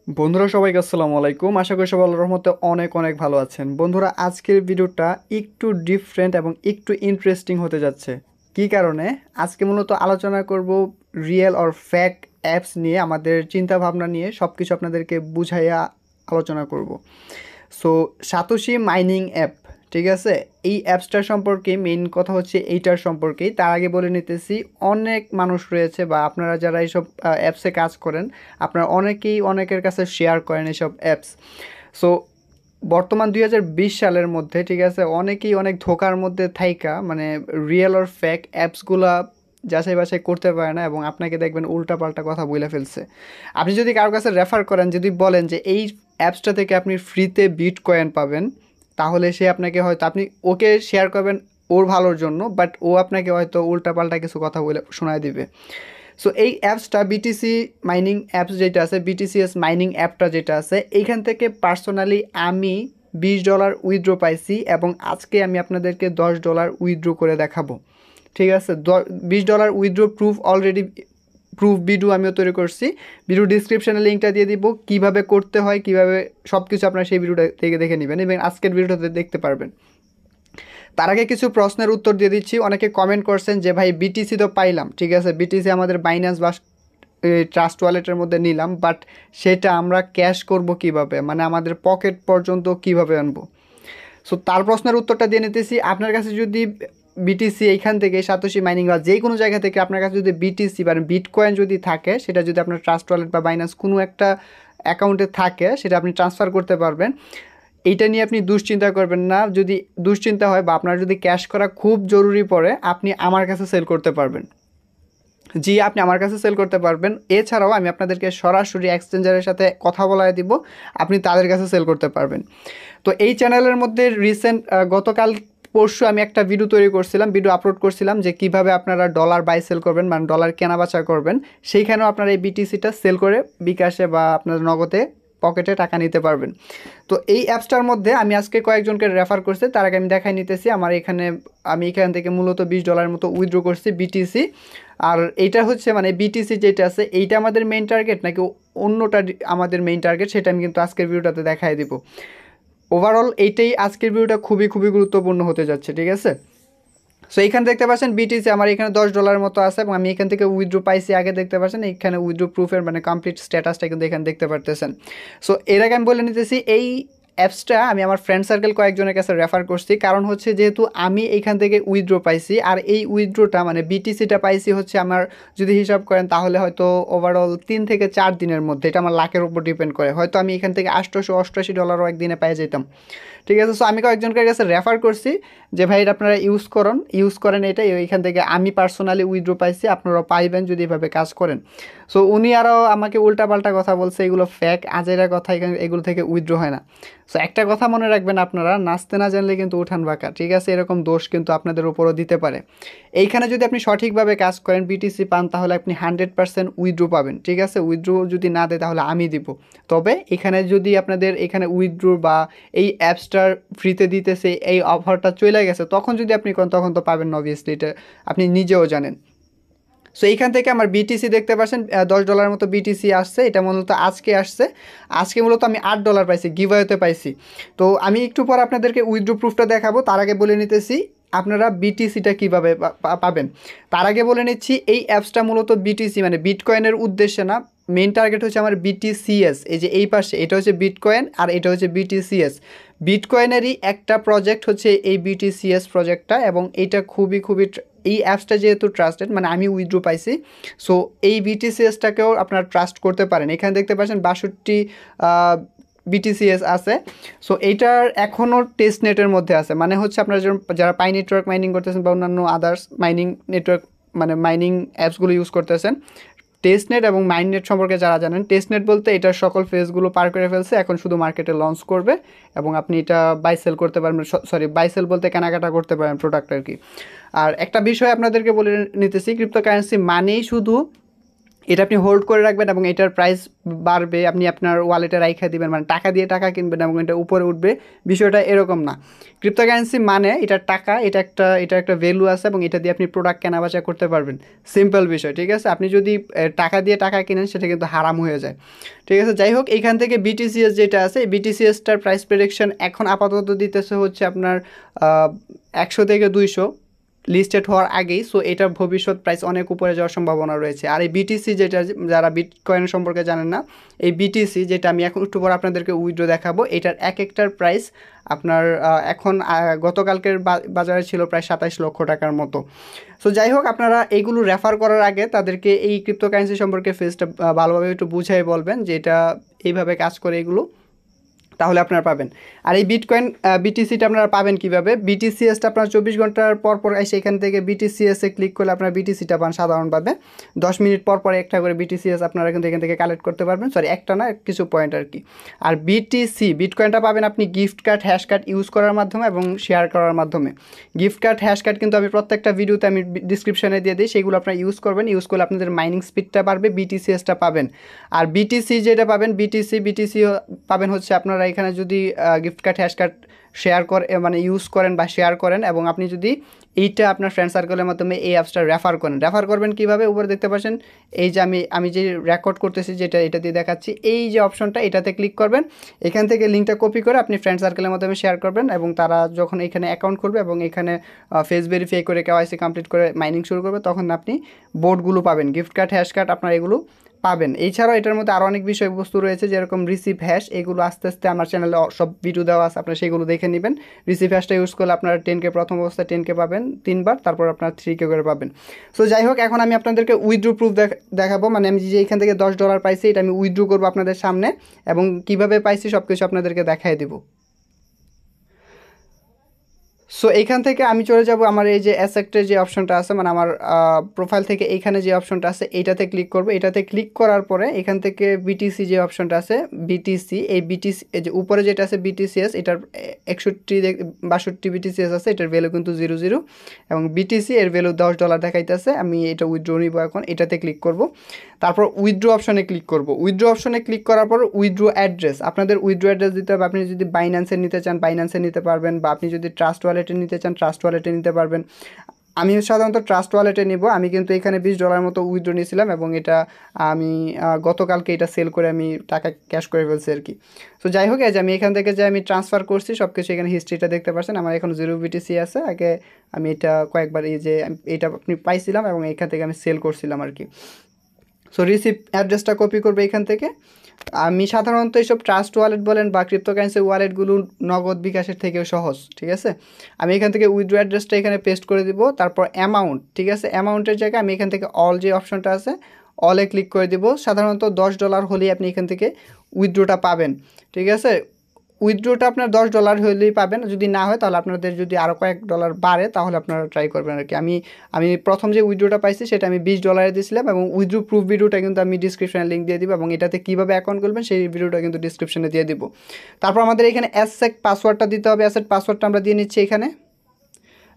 বন্ধুরা সবাইকে আসসালামু আলাইকুম। আশা করি সবাই আল্লাহর রহমতে অনেক অনেক ভালো আছেন। বন্ধুরা আজকের ভিডিওটা একটু ডিফারেন্ট এবং একটু ইন্টারেস্টিং হতে যাচ্ছে। কি কারণে? আজকে মূলত আলোচনা করব রিয়েল অর ফেক অ্যাপস নিয়ে, আমাদের চিন্তা ভাবনা নিয়ে সব কিছু আপনাদেরকে বুঝাইয়া আলোচনা করব। সো সাতোশি মাইনিং অ্যাপ, ঠিক আছে? এই অ্যাপসটার সম্পর্কে মেইন কথা হচ্ছে এইটার সম্পর্কেই। তার আগে বলে নিতেছি, অনেক মানুষ রয়েছে বা আপনারা যারা এইসব অ্যাপসে কাজ করেন, আপনারা অনেকেই অনেকের কাছে শেয়ার করেন এইসব অ্যাপস। সো বর্তমান 2020 সালের মধ্যে, ঠিক আছে, অনেকেই অনেক ধোঁকার মধ্যে থাইকা মানে রিয়েল অর ফেক অ্যাপসগুলা যাচাই বাছাই করতে পারে না এবং আপনাকে দেখবেন উল্টাপাল্টা কথা বলে ফেলছে। আপনি যদি কারোর কাছে রেফার করেন, যদি বলেন যে এই অ্যাপসটা থেকে আপনি ফ্রিতে বিট কয়েন পাবেন, তাহলে সে আপনাকে হয়তো, আপনি ওকে শেয়ার করবেন ওর ভালোর জন্য, বাট ও আপনাকে হয়তো উল্টাপাল্টা কিছু কথা বলে শোনায় দিবে। সো এই অ্যাপসটা বিটিসি মাইনিং অ্যাপস যেটা আছে, বিটিসিএস মাইনিং অ্যাপটা যেটা আছে, এইখান থেকে পার্সোনালি আমি $20 উইথড্র পাইছি এবং আজকে আমি আপনাদেরকে $10 উইথড্র করে দেখাবো। ঠিক আছে, $20 withdraw proof already, proof video আমিও তৈরি করছি। ভিডিও ডিসক্রিপশানে লিঙ্কটা দিয়ে দিব, কীভাবে করতে হয়, কীভাবে সব কিছু আপনারা সেই ভিডিওটা থেকে দেখে নেবেন এবং আজকের ভিডিওটাতে দেখতে পারবেন। তার আগে কিছু প্রশ্নের উত্তর দিয়ে দিচ্ছি। অনেকে কমেন্ট করছেন যে ভাই বিটিসি তো পাইলাম, ঠিক আছে, বিটিসি আমাদের বাইন্যান্স বা ট্রাস্ট ওয়ালেটের মধ্যে নিলাম, বাট সেটা আমরা ক্যাশ করব কিভাবে, মানে আমাদের পকেট পর্যন্ত কিভাবে আনবো? সো তার প্রশ্নের উত্তরটা দিয়ে নিতেছি। আপনার কাছে যদি বিটিসি এইখান থেকে সাতোশি মাইনিং বা যে কোনো জায়গা থেকে আপনার কাছে যদি বিটিসি বা বিটকয়েন যদি থাকে, সেটা যদি আপনার ট্রাস্ট ওয়ালেট বা বাইন্যান্স কোনো একটা অ্যাকাউন্টে থাকে, সেটা আপনি ট্রান্সফার করতে পারবেন। এইটা নিয়ে আপনি দুশ্চিন্তা করবেন না। যদি দুশ্চিন্তা হয় বা আপনার যদি ক্যাশ করা খুব জরুরি পড়ে, আপনি আমার কাছে সেল করতে পারবেন। জি, আপনি আমার কাছে সেল করতে পারবেন। এছাড়াও আমি আপনাদেরকে সরাসরি এক্সচেঞ্জারের সাথে কথা বলায় দিব, আপনি তাদের কাছে সেল করতে পারবেন। তো এই চ্যানেলের মধ্যে রিসেন্ট গতকাল পরশু আমি একটা ভিডিও তৈরি করছিলাম, ভিডিও আপলোড করছিলাম যে কিভাবে আপনারা ডলার বাই সেল করবেন, মানে ডলার কেনা বেচা করবেন। সেইখানেও আপনারা এই বিটিসিটা সেল করে বিকাশে বা আপনার নগদে পকেটে টাকা নিতে পারবেন। তো এই অ্যাপসটার মধ্যে আমি আজকে কয়েকজনকে রেফার করছি, তার আগে আমি দেখাই নিতেছি। আমার এখানে, আমি এখান থেকে মূলত $20 মতো উইথড্র করছি বিটিসি। আর এইটা হচ্ছে মানে বিটিসি যেটা আছে, এইটা আমাদের মেইন টার্গেট নাকি অন্যটা আমাদের মেইন টার্গেট, সেটা আমি কিন্তু আজকের ভিডিওটাতে দেখাই দিব। ওভারঅল এইটাই আজকের ভিডিওটা খুবই খুবই গুরুত্বপূর্ণ হতে যাচ্ছে, ঠিক আছে? সো এইখানে দেখতে পাচ্ছেন বিটিসি আমার এখানে $10 মতো আছে এবং আমি এখান থেকে উইথড্র পাইছি। আগে দেখতে পাচ্ছেন এইখানে উইথড্র প্রুফের মানে কমপ্লিট স্ট্যাটাসটা কিন্তু এখানে দেখতে পারতেছেন। সো এর আগে আমি বলে নিতেছি, এই অ্যাপসটা আমি আমার ফ্রেন্ড সার্কেল কয়েকজনের কাছে রেফার করছি। কারণ হচ্ছে যেহেতু আমি এইখান থেকে উইথড্র পাইছি, আর এই উইথড্রটা মানে বিটিসিটা পাইছি হচ্ছে আমার, যদি হিসাব করেন তাহলে হয়তো ওভারঅল 3 থেকে 4 দিনের মধ্যে। এটা আমার লাকের উপর ডিপেন্ড করে, হয়তো আমি এখান থেকে $888 একদিনে পেয়ে যেতাম। ঠিক আছে, সো আমি কয়েকজনের কাছে রেফার করছি যে ভাই এটা আপনারা ইউজ করেন এটা, এইখান থেকে আমি পার্সোনালি উইথড্র পাইছি, আপনারাও পাইবেন যদি এভাবে কাজ করেন। সো উনি আরও আমাকে উল্টাপাল্টা কথা বলছে, এগুলো ফ্যাক আজেরা কথা, এখানে এগুলো থেকে উইথড্র হয় না। সো একটা কথা মনে রাখবেন, আপনারা নাচতে না জানলে কিন্তু উঠান বাঁকা, ঠিক আছে? এরকম দোষ কিন্তু আপনাদের উপরও দিতে পারে। এইখানে যদি আপনি সঠিকভাবে কাজ করেন, বিটিসি পান, তাহলে আপনি 100% উইথড্র পাবেন, ঠিক আছে? উইথড্র যদি না দেয় তাহলে আমি দিব। তবে এখানে যদি আপনাদের এখানে উইথড্র বা এই অ্যাপসটার ফ্রিতে দিতেছে এই অফারটা চলে গেছে, তখন যদি আপনি করেন তখন তো পাবেন না, অবভিয়াসলি, এটা আপনি নিজেও জানেন। সো এইখান থেকে আমার বিটিসি দেখতে পাচ্ছেন $10 মতো বিটিসি আসছে। এটা মূলত আজকে আসছে। আজকে মূলত আমি $8 পাইছি, গিভওয়েতে পাইছি। তো আমি একটু পর আপনাদেরকে উইথড্র প্রুফটা দেখাবো, তার আগে বলে নিতেছি আপনারা বিটিসিটা কীভাবে পাবেন। তার আগে বলে নিচ্ছি, এই অ্যাপসটা মূলত বিটিসি মানে বিটকয়েনের উদ্দেশ্যে না, মেইন টার্গেট হচ্ছে আমার বিটিসিএস। এই যে এই পাশে এটা হচ্ছে বিটকয়েন আর এটা হচ্ছে বিটিসিএস। বিটকয়েনেরই একটা প্রজেক্ট হচ্ছে এই বিটিসিএস প্রজেক্টটা, এবং এইটা খুবই খুবই, এই অ্যাপসটা যেহেতু ট্রাস্টেড, মানে আমি উইথড্র পাইছি, সো এই বিটিসিএসটাকেও আপনারা ট্রাস্ট করতে পারেন। এখানে দেখতে পাচ্ছেন 62 বিটিসিএস আছে। সো এইটার এখনও টেস্ট নেটের মধ্যে আছে, মানে হচ্ছে আপনারা যারা পাই নেটওয়ার্ক মাইনিং করতেছেন বা অন্যান্য আদার্স মাইনিং নেটওয়ার্ক মানে মাইনিং অ্যাপসগুলো ইউজ করতেছেন, টেস্টনেট এবং মাইননেট সম্পর্কে যারা জানেন, টেস্টনেট বলতে এটার সকল ফেজগুলো পার করে ফেলছে, এখন শুধু মার্কেটে লঞ্চ করবে এবং আপনি এটা বাই সেল করতে পারবেন, সরি বাই সেল বলতে কেনাকাটা করতে পারেন প্রোডাক্ট আর কি। আর একটা বিষয় আপনাদেরকে বলে নিতেছি, ক্রিপ্টোকারেন্সি মানেই শুধু এটা আপনি হোল্ড করে রাখবেন এবং এটার প্রাইস বাড়বে, আপনি আপনার ওয়ালেটে রাইখা দিবেন, মানে টাকা দিয়ে টাকা কিনবেন এবং এটা উপরে উঠবে, বিষয়টা এরকম না। ক্রিপ্টোকারেন্সি মানে এটা টাকা, এটা একটা ভ্যালু আছে এবং এটা দিয়ে আপনি প্রোডাক্ট কেনা বেচা করতে পারবেন, সিম্পল বিষয়, ঠিক আছে। আপনি যদি টাকা দিয়ে টাকা কিনেন সেটা কিন্তু হারাম হয়ে যায়, ঠিক আছে। যাই হোক, এইখান থেকে বিটিসিএস যেটা আছে, এই বিটিসিএসটার প্রাইস প্রেডিকশন এখন আপাতত দিতেছে হচ্ছে আপনার 100 থেকে 200 লিস্টেড হওয়ার আগেই। সো এটার ভবিষ্যৎ প্রাইস অনেক উপরে যাওয়ার সম্ভাবনা রয়েছে। আর এই বিটিসি যেটা, যারা বিটকয়েন সম্পর্কে জানেন না, এই বিটিসি যেটা আমি এখন একটু পর আপনাদেরকে উইথড্র দেখাবো, এটার এক একটার প্রাইস আপনার এখন গতকালকের বাজারে ছিল প্রায় 27 লক্ষ টাকার মতো। সো যাই হোক, আপনারা এইগুলো রেফার করার আগে তাদেরকে এই ক্রিপ্টোকারেন্সি সম্পর্কে ফেসটা ভালোভাবে একটু বুঝাই বলবেন যে এটা এইভাবে কাজ করে এগুলো, তাহলে আপনারা পাবেন। আর এই বিটকয়েন বিটিসিটা আপনারা পাবেন কীভাবে? বিটিসিএসটা আপনার 24 ঘন্টার পর পর এসে এখান থেকে বিটিসিএসে ক্লিক করলে আপনার বিটিসিটা পান সাধারণভাবে। 10 মিনিট পর পর একটা করে বিটিসিএস আপনারা কিন্তু এখান থেকে কালেক্ট করতে পারবেন, সরি একটা না, কিছু পয়েন্ট আর কি। আর বিটিসি বিটকয়েনটা পাবেন আপনি gift card, hash card use করার মাধ্যমে এবং শেয়ার করার মাধ্যমে। গিফট কার্ড, হ্যাশ কার্ড কিন্তু আমি প্রত্যেকটা ভিডিওতে আমি ডিসক্রিপশনে দিয়ে দিই, সেগুলো আপনারা ইউজ করবেন, ইউজ করলে আপনাদের মাইনিং স্পিডটা বাড়বে, বিটিসিএসটা পাবেন। আর বিটিসি যেটা পাবেন, বিটিসি পাবেন হচ্ছে আপনারা এখানে যদি gift card, hash card share করে মানে ইউজ করেন বা শেয়ার করেন, এবং আপনি যদি এইটা আপনার ফ্রেন্ড সার্কেলের মাধ্যমে এই অ্যাপসটা রেফার করবেন কীভাবে? উপরে দেখতে পাচ্ছেন এই যে আমি যে রেকর্ড করতেছি, যেটা এটা দিয়ে দেখাচ্ছি, এই যে অপশনটা, এটাতে ক্লিক করবেন। এখান থেকে লিঙ্কটা কপি করে আপনি ফ্রেন্ড সার্কেলের মাধ্যমে শেয়ার করবেন, এবং তারা যখন এখানে অ্যাকাউন্ট খুলবে এবং এখানে ফেস ভেরিফাই করে কেওয়াইসি কমপ্লিট করে মাইনিং শুরু করবে, তখন আপনি বোর্ডগুলো পাবেন, গিফট কার্ড, হ্যাশ কার্ড আপনার এগুলো পাবেন। এছাড়াও এটার মধ্যে আরও অনেক বিষয়বস্তু রয়েছে, যেরকম রিসিভ হ্যাশ, এগুলো আস্তে আস্তে আমার চ্যানেলে সব ভিডিও দেওয়া আছে, আপনারা সেগুলো দেখে নেবেন। রিসিভ হ্যাশটা ইউজ করলে আপনারা 10K প্রথম অবস্থায় 10K পাবেন 3বার, তারপর আপনারা 3K করে পাবেন। সো যাই হোক, এখন আমি আপনাদেরকে উইথড্র প্রুফ দেখাবো, মানে আমি যে এখান থেকে $10 পাইছি, এটা আমি উইথড্র করবো আপনাদের সামনে, এবং কীভাবে পাইছি সব কিছু আপনাদেরকে দেখাই দেবো। সো এইখান থেকে আমি চলে যাব আমার এই যে অ্যাসেটের যে অপশনটা আছে, মানে আমার প্রোফাইল থেকে এইখানে যে অপশনটা আছে এইটাতে ক্লিক করব। এটাতে ক্লিক করার পরে এখান থেকে বিটিসি যে অপশনটা আছে, বিটিসি, এই বিটিসি এই যে উপরে যেটা আছে বিটিসিএস, এটার 62 বিটিসিএস আছে, এটার ভ্যালু কিন্তু 00, এবং বিটিসি এর ভ্যালু $10 দেখাইতেছে। আমি এটা উইথড্র নিব, এখন এটাতে ক্লিক করব, তারপর উইথড্র অপশনে ক্লিক করব। উইথড্র অপশনে ক্লিক করার পর উইথড্র অ্যাড্রেস, আপনাদের উইথড্র অ্যাড্রেস দিতে হবে। আপনি যদি বাইন্যান্সে নিতে চান বাইন্যান্সে নিতে পারবেন, বা আপনি যদি ট্রাস্ট ওয়ালেটে নিতে চান ট্রাস্ট ওয়ালেটে নিতে পারবেন। আমি সাধারণত ট্রাস্ট ওয়ালেটে নিব। আমি কিন্তু এখানে $20 মতো উইথড্র নিয়েছিলাম, এবং এটা আমি গতকালকে এটা সেল করে আমি টাকা ক্যাশ করে ফেলছি আর কি। সো যাই হোক, এই যে আমি এখান থেকে যে আমি ট্রান্সফার করছি সব কিছু এখানে হিস্ট্রিটা দেখতে পাচ্ছেন। আমার এখন 0 বিটিসি আছে। আগে আমি এটা কয়েকবার এই যে এটা আপনি পাইছিলাম, এবং এখান থেকে আমি সেল করছিলাম আর কি। সো রিসিভ অ্যাড্রেসটা কপি করবে এখান থেকে। আমি সাধারণত এইসব ট্রাস্ট ওয়ালেট বলেন বা ক্রিপ্টোকারেন্সি ওয়ালেটগুলো নগদ বিকাশের থেকেও সহজ, ঠিক আছে। আমি এখান থেকে উইথড্র অ্যাড্রেসটা এখানে পেস্ট করে দিব, তারপর অ্যামাউন্ট, ঠিক আছে। অ্যামাউন্টের জায়গায় আমি এখান থেকে অল যে অপশনটা আছে অলে ক্লিক করে দিব। সাধারণত $10 হলেই আপনি এখান থেকে উইথড্রটা পাবেন, ঠিক আছে। উইথড্রটা আপনার $10 হলেই পাবেন, যদি না হয় তাহলে আপনাদের যদি আরও কয়েক ডলার বাড়ে তাহলে আপনারা ট্রাই করবেন আর কি। আমি প্রথম যে উইথড্রটা পাইছি সেটা আমি $20 দিয়েছিলাম, এবং উইথড্র প্রুফ ভিডিওটা কিন্তু আমি ডিসক্রিপশনে লিঙ্ক দিয়ে দিব, এবং এটাতে কীভাবে অ্যাকাউন্ট করবেন সেই ভিডিওটা কিন্তু ডিসক্রিপশনে দিয়ে দিব। তারপর আমাদের এখানে অ্যাসেট পাসওয়ার্ডটা দিতে হবে। অ্যাসেট পাসওয়ার্ডটা আমরা দিয়ে নিচ্ছি এখানে।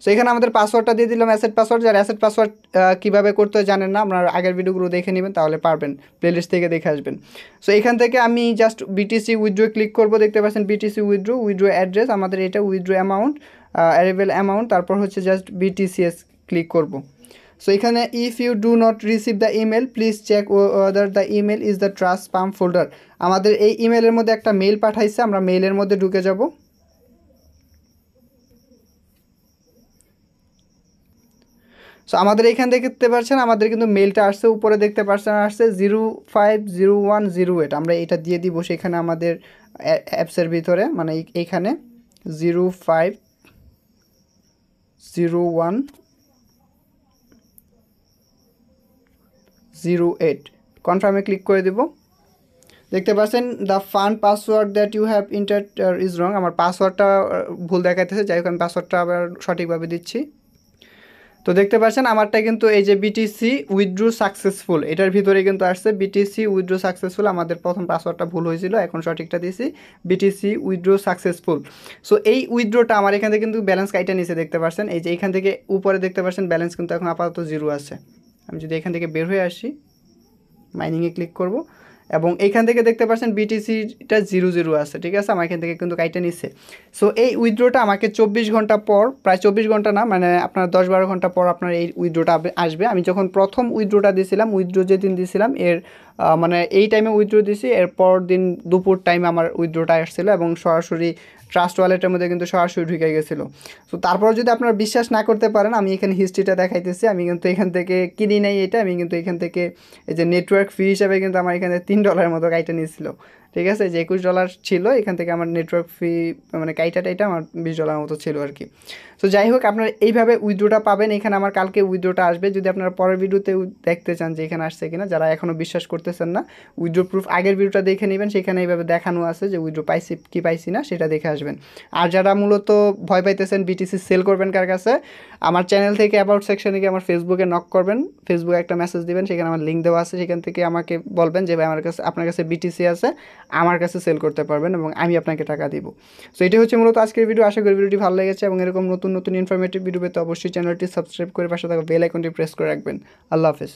সো এখানে আমাদের পাসওয়ার্ডটা দিয়ে দিলাম, অ্যাসেট পাসওয়ার্ড। যারা অ্যাসেট পাসওয়ার্ড কীভাবে করতে জানেন না, আপনার আগের ভিডিওগুলো দেখে নেবেন, তাহলে পারবেন, প্লেলিস্ট থেকে দেখে আসবেন। সো এখান থেকে আমি জাস্ট বিটিসি উইথড্র ক্লিক করব, দেখতে পাচ্ছেন বিটিসি উইথড্র অ্যাড্রেস, আমাদের এটা উইথড্র অ্যামাউন্ট, অ্যারেবেল অ্যামাউন্ট, তারপর হচ্ছে জাস্ট বিটিসিএস ক্লিক করব। সো এখানে if you do not receive the email please check whether the email is the trust spam folder. আমাদের এই ইমেলের মধ্যে একটা মেল পাঠাইছে, আমরা মেইলের মধ্যে ঢুকে যাব। সো আমাদের এখান থেকে দেখতে পাচ্ছেন আমাদের কিন্তু মেলটা আসছে, উপরে দেখতে পাচ্ছেন আসছে 050108। আমরা এটা দিয়ে দিব সেখানে আমাদের অ্যাপসের ভিতরে, মানে এইখানে 050108 কনফার্মে ক্লিক করে দেব। দেখতে পাচ্ছেন the fund password that you have enter is wrong. আমার পাসওয়ার্ডটা ভুল দেখাইতেছে, যাই হোক আমি পাসওয়ার্ডটা আবার সঠিকভাবে দিচ্ছি। তো দেখতে পাচ্ছেন আমারটা কিন্তু এই যে বিটিসি উইথড্র সাকসেসফুল, এটার ভিতরে কিন্তু আসছে বিটিসি উইথড্র সাকসেসফুল। আমাদের প্রথম পাসওয়ার্ডটা ভুল হয়েছিল, এখন সঠিকটা দিয়েছি, বিটিসি উইথড্র সাকসেসফুল। সো এই উইথড্রটা আমার এখান থেকে কিন্তু ব্যালেন্স কাইটা নিচে দেখতে পাচ্ছেন, এই যে এখান থেকে উপরে দেখতে পাচ্ছেন ব্যালেন্স কিন্তু এখন আপাতত 0 আছে। আমি যদি এখান থেকে বের হয়ে আসি, মাইনিংয়ে ক্লিক করব এবং এইখান থেকে দেখতে পাচ্ছেন বিটিসিটা 00 আছে, ঠিক আছে, আমার এখান থেকে কিন্তু কাইটা নিচ্ছে। সো এই উইথড্রোটা আমাকে 24 ঘন্টা পর, প্রায় 24 ঘন্টা না, মানে আপনার 10-12 ঘন্টা পর আপনার এই উইথড্রোটা আসবে। আমি যখন প্রথম উইথড্রোটা দিয়েছিলাম, উইথড্রো যেদিন দিয়েছিলাম এর মানে এই টাইমে উইথড্রো দিয়েছি, এরপর দিন দুপুর টাইমে আমার উইথড্রোটা আসছিলো এবং সরাসরি ট্রাস্ট ওয়ালেটের মধ্যে কিন্তু সরাসরি ঢুকে গেছিলো। সো তারপর যদি আপনারা বিশ্বাস না করতে পারেন, আমি এখানে হিস্ট্রিটা দেখাইতেছি। আমি কিন্তু এখান থেকে কিনি নাই এটা, আমি কিন্তু এখান থেকে এই যে নেটওয়ার্ক ফি হিসাবে কিন্তু আমার এখানে $3 মতো কাইটা নিয়েছিল, ঠিক আছে, যে $21 ছিল, এখান থেকে আমার নেটওয়ার্ক ফি মানে কাইটা টাইটা আমার $20 মতো ছিল আর কি। তো যাই হোক, আপনারা এইভাবে উইথড্রোটা পাবেন। এখানে আমার কালকে উইথড্রোটা আসবে। যদি আপনারা পরের ভিডিওতে দেখতে চান যে এখানে আসছে কিনা, যারা এখনও বিশ্বাস করতেছেন না, উইথড্রো প্রুফ আগের ভিডিওটা দেখে নেবেন, সেখানে এইভাবে দেখানো আছে যে উইথড্রো পাইছি কি পাইছি না, সেটা দেখে আসবেন। আর যারা মূলত ভয় পাইতেছেন বিটিসি সেল করবেন কার কাছে, আমার চ্যানেল থেকে অ্যাবাউট সেকশনে গিয়ে আমার ফেসবুকে নক করবেন, ফেসবুকে একটা মেসেজ দিবেন, সেখানে আমার লিঙ্ক দেওয়া আছে, সেখান থেকে আমাকে বলবেন যে ভাই আমার কাছে, আপনার কাছে বিটিসি আছে, আমার কাছে সেল করতে পারবেন এবং আমি আপনাকে টাকা দিব। সো এটি হচ্ছে মূলত আজকের ভিডিও। আশা করি ভিডিওটি ভালো লেগেছে এবং এরকম নতুন নতুন ইনফরমেটিভ ভিডিও পেতে অবশ্যই চ্যানেলটি সাবস্ক্রাইব করে পাশে থাকা বেল আইকনটি প্রেস করে রাখবেন। আল্লাহ হাফেজ।